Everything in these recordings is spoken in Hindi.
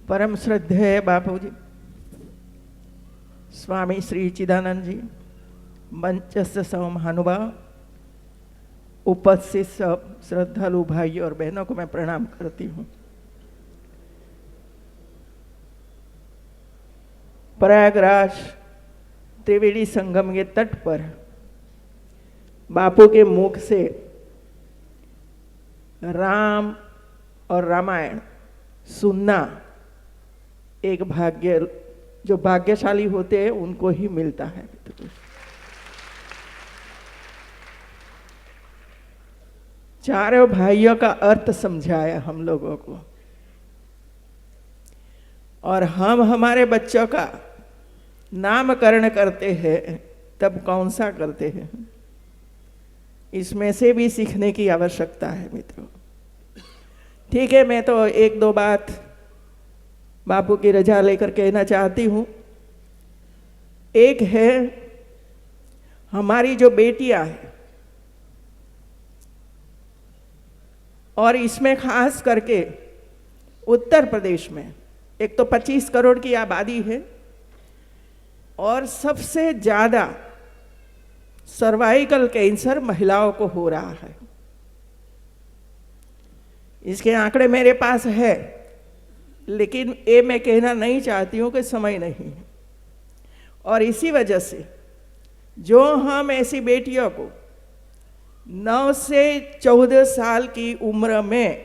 परम श्रद्धेय बापू जी, स्वामी श्री चिदानंद जी, मंचस्थ सौ महानुभाव, उपस्थित सब श्रद्धालु भाइयों और बहनों को मैं प्रणाम करती हूँ। प्रयागराज त्रिवेणी संगम के तट पर बापू के मुख से राम और रामायण सुनना एक भाग्य, जो भाग्यशाली होते हैं उनको ही मिलता है। चारों भाइयों का अर्थ समझाया हम लोगों को, और हम हमारे बच्चों का नामकरण करते हैं तब कौन सा करते हैं, इसमें से भी सीखने की आवश्यकता है मित्रों। ठीक है, मैं तो एक दो बात बापू की रजा लेकर कहना चाहती हूँ। एक है, हमारी जो बेटियां हैं, और इसमें खास करके उत्तर प्रदेश में एक तो 25 करोड़ की आबादी है और सबसे ज़्यादा सर्वाइकल कैंसर महिलाओं को हो रहा है। इसके आंकड़े मेरे पास है, लेकिन ये मैं कहना नहीं चाहती हूँ कि समय नहीं है। और इसी वजह से जो हम ऐसी बेटियों को 9 से 14 साल की उम्र में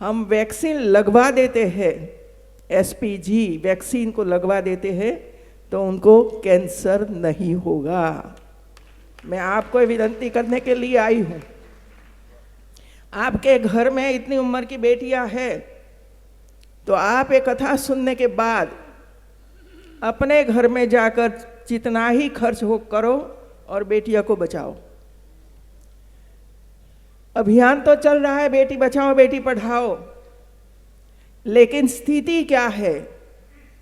हम वैक्सीन लगवा देते हैं, एसपीजी वैक्सीन को लगवा देते हैं, तो उनको कैंसर नहीं होगा। मैं आपको विनती करने के लिए आई हूँ, आपके घर में इतनी उम्र की बेटियां हैं तो आप ये कथा सुनने के बाद अपने घर में जाकर जितना ही खर्च हो करो और बेटियों को बचाओ। अभियान तो चल रहा है बेटी बचाओ बेटी पढ़ाओ, लेकिन स्थिति क्या है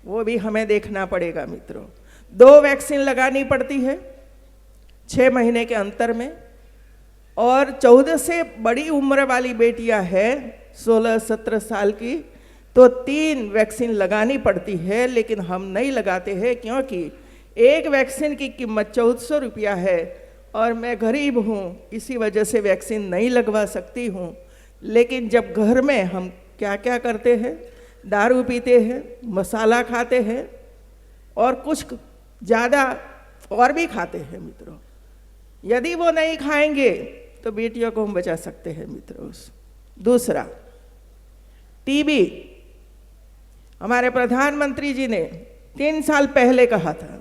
वो भी हमें देखना पड़ेगा मित्रों। 2 वैक्सीन लगानी पड़ती है 6 महीने के अंतर में, और 14 से बड़ी उम्र वाली बेटियां हैं 16-17 साल की, तो 3 वैक्सीन लगानी पड़ती है, लेकिन हम नहीं लगाते हैं क्योंकि एक वैक्सीन की कीमत 1400 रुपया है और मैं गरीब हूँ, इसी वजह से वैक्सीन नहीं लगवा सकती हूँ। लेकिन जब घर में हम क्या क्या करते हैं, दारू पीते हैं, मसाला खाते हैं और कुछ ज़्यादा और भी खाते हैं मित्रों, यदि वो नहीं खाएंगे तो बेटियों को हम बचा सकते हैं मित्रों। दूसरा, टीबी। हमारे प्रधानमंत्री जी ने 3 साल पहले कहा था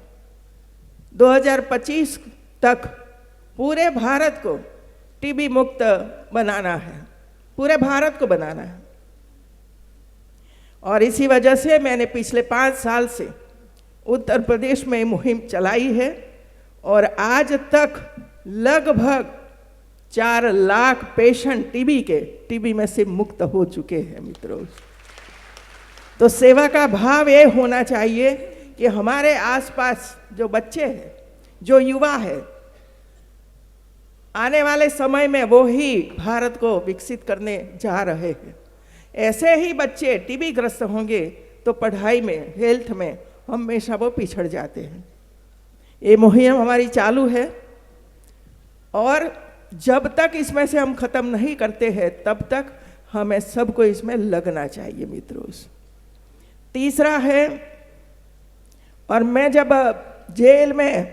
2025 तक पूरे भारत को टीबी मुक्त बनाना है, पूरे भारत को बनाना है। और इसी वजह से मैंने पिछले 5 साल से उत्तर प्रदेश में मुहिम चलाई है और आज तक लगभग 4 लाख पेशेंट टीबी में से मुक्त हो चुके हैं मित्रों। तो सेवा का भाव ये होना चाहिए कि हमारे आसपास जो बच्चे हैं, जो युवा है, आने वाले समय में वो ही भारत को विकसित करने जा रहे हैं। ऐसे ही बच्चे टीबी ग्रस्त होंगे तो पढ़ाई में, हेल्थ में हमेशा वो पिछड़ जाते हैं। ये मुहिम हमारी चालू है और जब तक इसमें से हम ख़त्म नहीं करते हैं तब तक हमें सबको इसमें लगना चाहिए मित्रों। तीसरा है, और मैं जब जेल में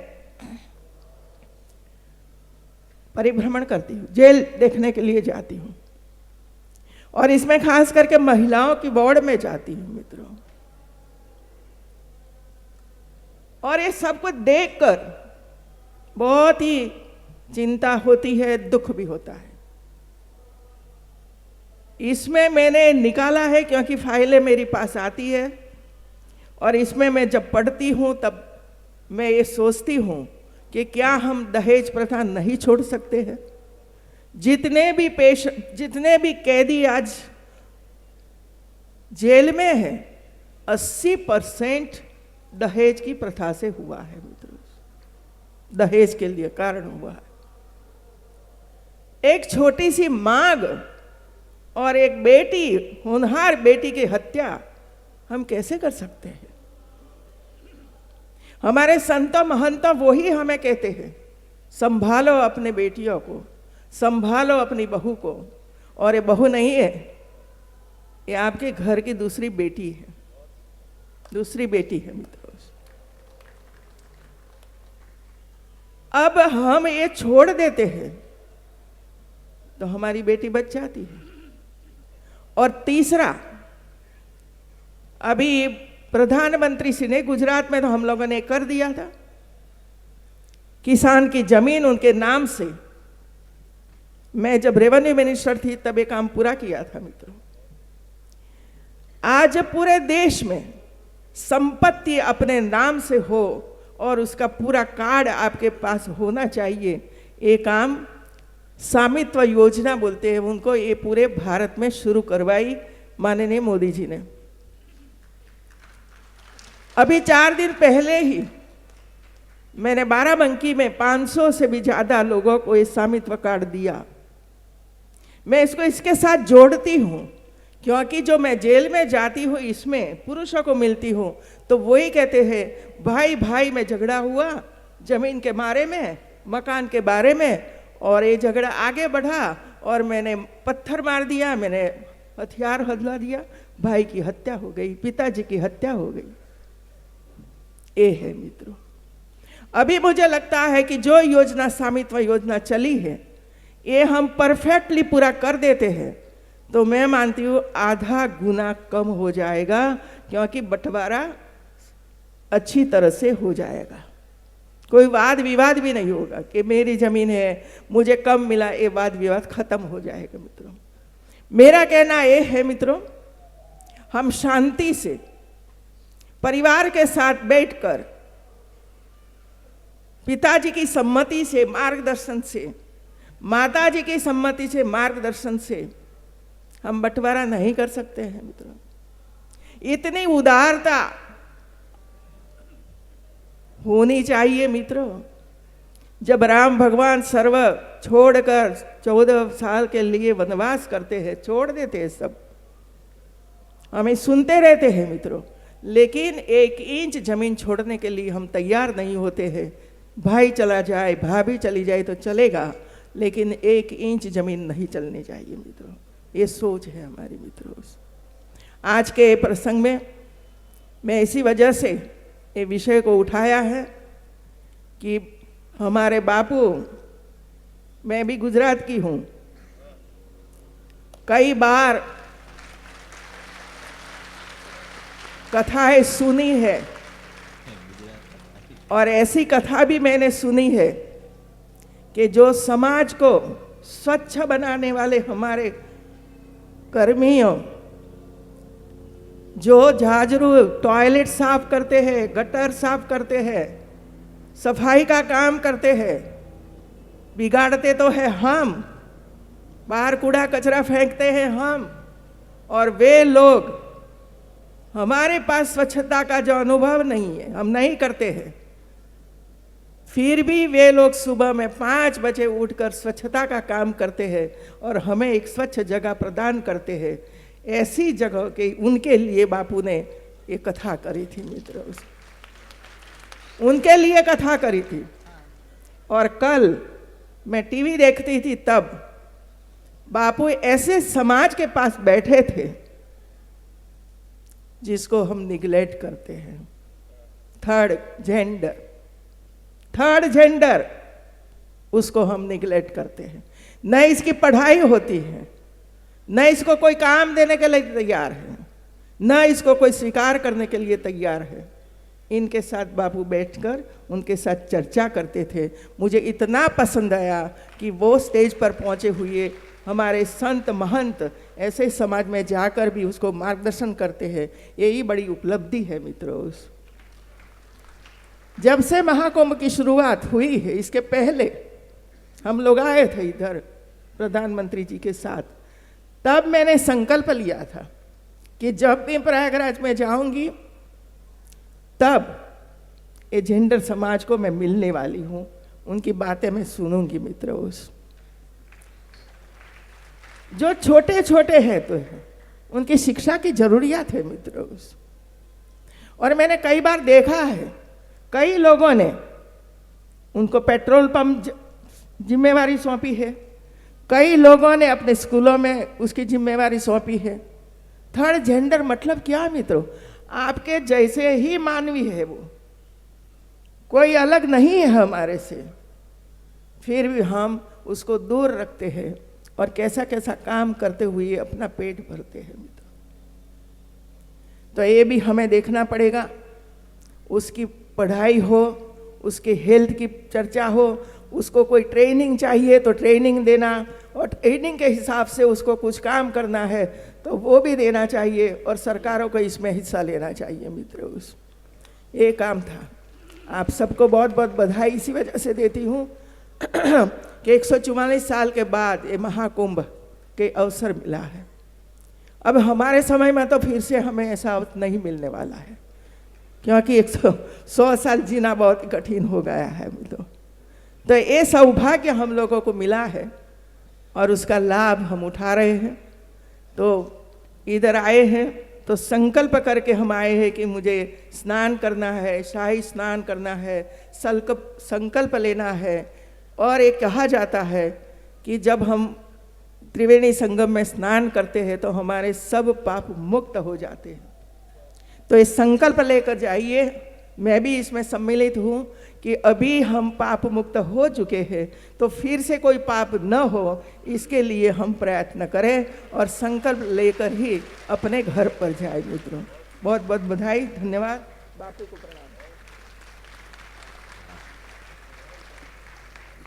परिभ्रमण करती हूँ, जेल देखने के लिए जाती हूँ, और इसमें खास करके महिलाओं की वार्ड में जाती हूँ मित्रों, और ये सब कुछ देखकर बहुत ही चिंता होती है, दुख भी होता है। इसमें मैंने निकाला है क्योंकि फाइलें मेरी पास आती है, और इसमें मैं जब पढ़ती हूँ तब मैं ये सोचती हूँ कि क्या हम दहेज प्रथा नहीं छोड़ सकते हैं। जितने भी कैदी आज जेल में हैं, 80% दहेज की प्रथा से हुआ है मित्रों, दहेज के लिए कारण हुआ है। एक छोटी सी मांग और एक बेटी, होनहार बेटी की हत्या हम कैसे कर सकते हैं? हमारे संत महंत वही हमें कहते हैं, संभालो अपने बेटियों को, संभालो अपनी बहू को। और ये बहू नहीं है, ये आपके घर की दूसरी बेटी है, दूसरी बेटी है मित्रों। अब हम ये छोड़ देते हैं तो हमारी बेटी बच जाती है। और तीसरा, अभी प्रधानमंत्री श्री ने गुजरात में तो हम लोगों ने कर दिया था, किसान की जमीन उनके नाम से। मैं जब रेवेन्यू मिनिस्टर थी तब ये काम पूरा किया था मित्रों। आज पूरे देश में संपत्ति अपने नाम से हो और उसका पूरा कार्ड आपके पास होना चाहिए, ये काम स्वामित्व योजना बोलते हैं उनको, ये पूरे भारत में शुरू करवाई माननीय मोदी जी ने। अभी 4 दिन पहले ही मैंने बाराबंकी में 500 से भी ज्यादा लोगों को ये स्वामित्व कार्ड दिया। मैं इसको इसके साथ जोड़ती हूँ क्योंकि जो मैं जेल में जाती हूँ इसमें पुरुषों को मिलती हूँ तो वही कहते हैं, भाई भाई में झगड़ा हुआ जमीन के बारे में, मकान के बारे में, और ये झगड़ा आगे बढ़ा और मैंने पत्थर मार दिया, मैंने हथियार हथला दिया, भाई की हत्या हो गई, पिताजी की हत्या हो गई। ये है मित्रों। अभी मुझे लगता है कि जो योजना स्वामित्व योजना चली है ये हम परफेक्टली पूरा कर देते हैं तो मैं मानती हूँ आधा गुना कम हो जाएगा, क्योंकि बंटवारा अच्छी तरह से हो जाएगा। कोई वाद विवाद भी नहीं होगा कि मेरी जमीन है मुझे कम मिला, ये वाद विवाद खत्म हो जाएगा मित्रों। मेरा कहना ये है मित्रों, हम शांति से परिवार के साथ बैठकर पिताजी की सम्मति से, मार्गदर्शन से, माताजी की सम्मति से, मार्गदर्शन से हम बंटवारा नहीं कर सकते हैं मित्रों। इतनी उदारता होनी चाहिए मित्रों। जब राम भगवान सर्व छोड़कर 14 साल के लिए वनवास करते हैं, छोड़ देते हैं सब, हमें सुनते रहते हैं मित्रों, लेकिन 1 इंच जमीन छोड़ने के लिए हम तैयार नहीं होते हैं। भाई चला जाए, भाभी चली जाए तो चलेगा, लेकिन 1 इंच जमीन नहीं चलनी चाहिए मित्रों। ये सोच है हमारी मित्रों। आज के प्रसंग में मैं इसी वजह से ये विषय को उठाया है कि हमारे बापू, मैं भी गुजरात की हूँ, कई बार कथाएं सुनी है और ऐसी कथा भी मैंने सुनी है कि जो समाज को स्वच्छ बनाने वाले हमारे कर्मियों, जो झाजरू टॉयलेट साफ करते हैं, गटर साफ करते हैं, सफाई का काम करते हैं, बिगाड़ते तो है हम, बाहर कूड़ा कचरा फेंकते हैं हम, और वे लोग, हमारे पास स्वच्छता का जो अनुभव नहीं है, हम नहीं करते हैं, फिर भी वे लोग सुबह में 5 बजे उठकर स्वच्छता का काम करते हैं और हमें एक स्वच्छ जगह प्रदान करते हैं। ऐसी जगह के उनके लिए बापू ने ये कथा करी थी मित्रों, उनके लिए कथा करी थी। और कल मैं टीवी देखती थी तब बापू ऐसे समाज के पास बैठे थे जिसको हम निगलेक्ट करते हैं। थर्ड जेंडर उसको हम निगलेक्ट करते हैं। न इसकी पढ़ाई होती है, न इसको कोई काम देने के लिए तैयार है, न इसको कोई स्वीकार करने के लिए तैयार है। इनके साथ बापू बैठकर उनके साथ चर्चा करते थे। मुझे इतना पसंद आया कि वो स्टेज पर पहुंचे हुए हमारे संत महंत ऐसे समाज में जाकर भी उसको मार्गदर्शन करते हैं। यही बड़ी उपलब्धि है मित्रों। जब से महाकुंभ की शुरुआत हुई है, इसके पहले हम लोग आए थे इधर प्रधानमंत्री जी के साथ, तब मैंने संकल्प लिया था कि जब भी प्रयागराज में जाऊंगी तब ये जेंडर समाज को मैं मिलने वाली हूँ, उनकी बातें मैं सुनूंगी मित्रों। जो छोटे छोटे हैं तो है, उनकी शिक्षा की जरूरियात है मित्रों। और मैंने कई बार देखा है, कई लोगों ने उनको पेट्रोल पंप जिम्मेवारी सौंपी है, कई लोगों ने अपने स्कूलों में उसकी जिम्मेवारी सौंपी है। थर्ड जेंडर मतलब क्या मित्रों? आपके जैसे ही मानवी है वो, कोई अलग नहीं है हमारे से, फिर भी हम उसको दूर रखते हैं और कैसा कैसा काम करते हुए अपना पेट भरते हैं मित्रों। तो ये भी हमें देखना पड़ेगा। उसकी पढ़ाई हो, उसके हेल्थ की चर्चा हो, उसको कोई ट्रेनिंग चाहिए तो ट्रेनिंग देना, और ट्रेनिंग के हिसाब से उसको कुछ काम करना है तो वो भी देना चाहिए, और सरकारों को इसमें हिस्सा लेना चाहिए मित्रों। ये काम था। आप सबको बहुत बहुत बधाई इसी वजह से देती हूँ कि 144 साल के बाद ये महाकुंभ के अवसर मिला है। अब हमारे समय में तो फिर से हमें ऐसा नहीं मिलने वाला है, क्योंकि 100 साल जीना बहुत कठिन हो गया है मित्रों। तो ये सौभाग्य हम लोगों को मिला है और उसका लाभ हम उठा रहे हैं। तो इधर आए हैं तो संकल्प करके हम आए हैं कि मुझे स्नान करना है, शाही स्नान करना है, संकल्प लेना है। और ये कहा जाता है कि जब हम त्रिवेणी संगम में स्नान करते हैं तो हमारे सब पाप मुक्त हो जाते हैं। तो ये संकल्प लेकर जाइए। मैं भी इसमें सम्मिलित हूँ कि अभी हम पाप मुक्त हो चुके हैं, तो फिर से कोई पाप न हो, इसके लिए हम प्रयत्न करें और संकल्प लेकर ही अपने घर पर जाए मित्रों। बहुत बहुत बधाई, धन्यवाद। बापू को प्रणाम।